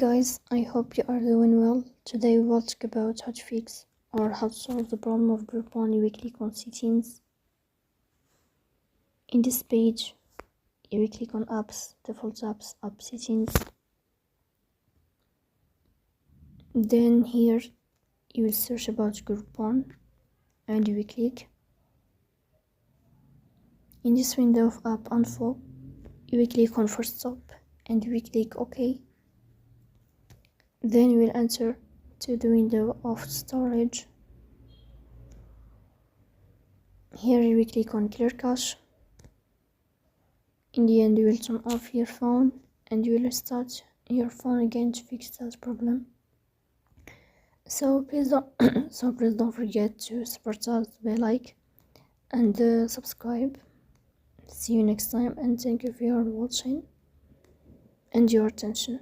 Guys, I hope you are doing well. Today we will talk about how to fix or how to solve the problem of Groupon weekly on settings. In this page, you will click on apps, default apps, app settings. Then here you will search about Groupon and you will click. In this window of app info, you will click on first stop and you will click OK. Then you will enter to the window of storage. Here you will click on clear cache. In the end, you will turn off your phone and you will start your phone again to fix that problem. So please don't forget to support us by like and subscribe. See you next time, and thank you for your watching and your attention.